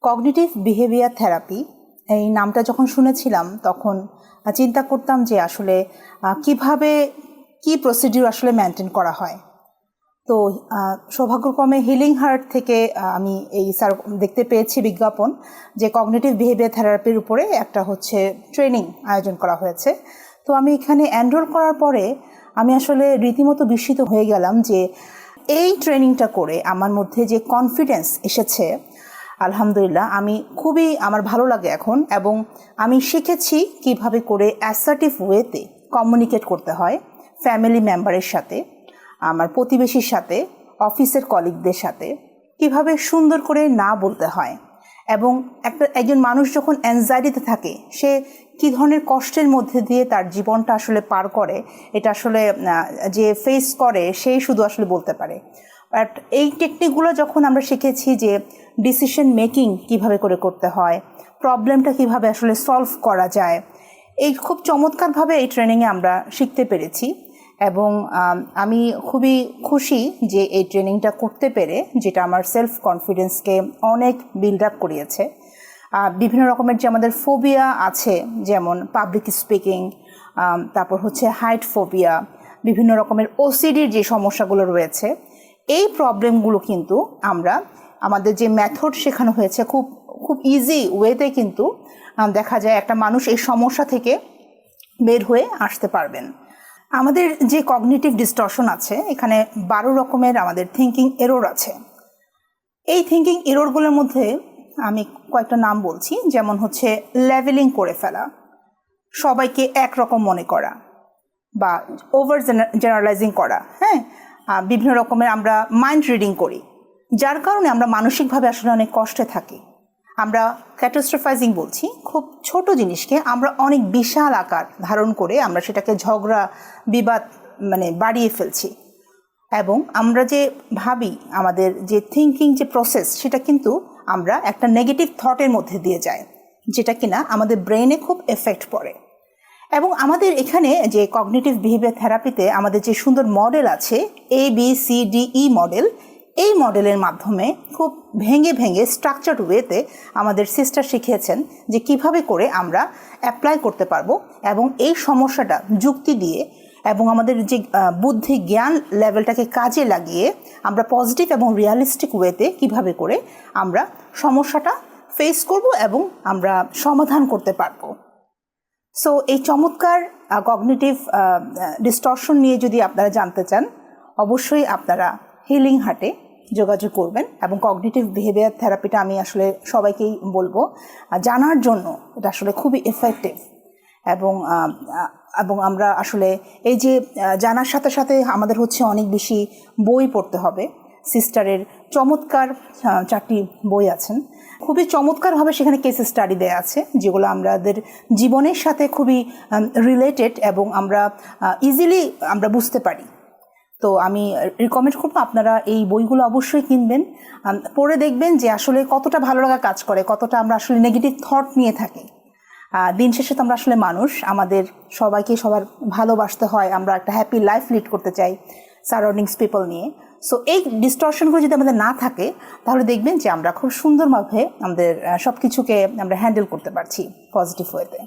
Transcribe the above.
Cognitive behaviour therapy এই নামটা যখন শুনেছিলাম তখন চিন্তা করতাম যে আসলে কিভাবে কি প্রসিডিউর আসলে মেনটেন করা হয়। তো সৌভাগ্যক্রমে হিলিং হার্ট থেকে আমি এই দেখতে পেয়েছি বিজ্ঞাপন যে কগনিটিভ বিহেভিয়ার থেরাপির উপরে একটা ট্রেনিং আয়োজন করা হয়েছে। তো আমি এখানে এনরোল করার পরে আমি আসলে রীতিমতো বিস্মিত হয়ে গেলাম যে এই ট্রেনিংটা করে আমার মধ্যে যে কনফিডেন্স এসেছে, আলহামদুলিল্লাহ আমার ভালো লাগে এখন। এবং আমি শিখেছি কিভাবে করে অ্যাসার্টিভ ওয়েতে কমিউনিকেট করতে হয় ফ্যামিলি মেম্বারের সাথে, আমার প্রতিবেশীর সাথে, অফিসের কলিগদের সাথে, কিভাবে সুন্দর করে না বলতে হয়। এবং একজন মানুষ যখন অ্যাংজাইটিতে থাকে সে কী ধরনের কষ্টের মধ্যে দিয়ে তার জীবনটা আসলে পার করে, এটা আসলে যে ফেস করে সেই শুধু আসলে বলতে পারে। বাট এই টেকনিকগুলো যখন আমরা শিখেছি যে ডিসিশন মেকিং কিভাবে করে করতে হয়, প্রবলেমটা কিভাবে আসলে সলভ করা যায়, এই খুব চমৎকারভাবে এই ট্রেনিংয়ে আমরা শিখতে পেরেছি। এবং আমি খুবই খুশি যে এই ট্রেনিংটা করতে পেরে, যেটা আমার সেলফ কনফিডেন্সকে অনেক বিল্ড আপ করিয়েছে। বিভিন্ন রকমের যে আমাদের ফোবিয়া আছে, যেমন পাবলিক স্পিকিং, তারপর হাইট ফোবিয়া, বিভিন্ন রকমের ওসিডির যে সমস্যাগুলো রয়েছে, এই প্রবলেমগুলো কিন্তু আমাদের যে মেথড শেখানো হয়েছে খুব খুব ইজি ওয়েতে কিন্তু দেখা যায় একটা মানুষ এই সমস্যা থেকে বের হয়ে আসতে পারবেন। আমাদের যে কগনিটিভ ডিস্টরশন আছে, এখানে 12 রকমের আমাদের থিঙ্কিং এরর আছে। এই থিঙ্কিং এররগুলোর মধ্যে আমি কয়েকটা নাম বলছি, যেমন লেভেলিং করে ফেলা, সবাইকে একরকম মনে করা, বা ওভার জেনারেলাইজিং করা। বিভিন্ন রকমের আমরা মাইন্ড রিডিং করি, যার কারণে আমরা মানসিকভাবে আসলে অনেক কষ্টে থাকি। আমরা ক্যাটাস্ট্রোফাইজিং বলছি, খুব ছোট জিনিসকে আমরা অনেক বিশাল আকার ধারণ করে আমরা সেটাকে ঝগড়া বিবাদ বাড়িয়ে ফেলছি। এবং আমরা যে ভাবি, আমাদের যে থিঙ্কিং যে প্রসেস, সেটা কিন্তু আমরা একটা নেগেটিভ থটের মধ্যে দিয়ে যায়, যেটা কিনা আমাদের ব্রেনে খুব এফেক্ট পড়ে। এবং আমাদের এখানে যে কগনিটিভ বিহেভিয়ার থেরাপিতে আমাদের যে সুন্দর মডেল আছে, ABCDE মডেল, এই মডেলের মাধ্যমে খুব ভেঙে ভেঙে স্ট্রাকচার্ড ওয়েতে আমাদের সিস্টার শিখিয়েছেন যে কিভাবে করে আমরা অ্যাপ্লাই করতে পারবো, এবং এই সমস্যাটা যুক্তি দিয়ে এবং আমাদের যে বুদ্ধি জ্ঞান লেভেলটাকে কাজে লাগিয়ে আমরা পজিটিভ এবং রিয়ালিস্টিক ওয়েতে কিভাবে করে আমরা সমস্যাটা ফেস করব এবং আমরা সমাধান করতে পারবো। সো এই চমৎকার কগনিটিভ ডিস্টরশন নিয়ে যদি আপনারা জানতে চান, অবশ্যই আপনারা হিলিং হার্টে যোগাযোগ করবেন। এবং কগনিটিভ বিহেভিয়ার থেরাপিটা আমি আসলে সবাইকেই বলবো জানার জন্য, এটা আসলে খুবই এফেক্টিভ। এবং আমরা আসলে এই যে জানার সাথে সাথে আমাদের অনেক বেশি বই পড়তে হবে। সিস্টারের চমৎকার 4টি বই আছেন, খুবই চমৎকারভাবে সেখানে কেস স্টাডি দেওয়া আছে, যেগুলো আমাদের জীবনের সাথে খুবই রিলেটেড এবং আমরা ইজিলি বুঝতে পারি। তো আমি রিকমেন্ড করবো আপনারা এই বইগুলো অবশ্যই কিনবেন, পড়ে দেখবেন যে আসলে কতটা ভালো লাগা কাজ করে, কতটা আমরা আসলে নেগেটিভ থট নিয়ে থাকি। দিন শেষে তো আমরা আসলে মানুষ, আমাদের সবাইকে সবার ভালোবাসতে হয়, আমরা একটা হ্যাপি লাইফ লিড করতে চাই সারাউন্ডিংস পিপল নিয়ে। সো এই ডিস্টরশনগুলো যদি আমাদের না থাকে, তাহলে দেখবেন যে আমরা খুব সুন্দরভাবে আমাদের সব কিছুকে আমরা হ্যান্ডেল করতে পারছি পজিটিভ ওয়েতে।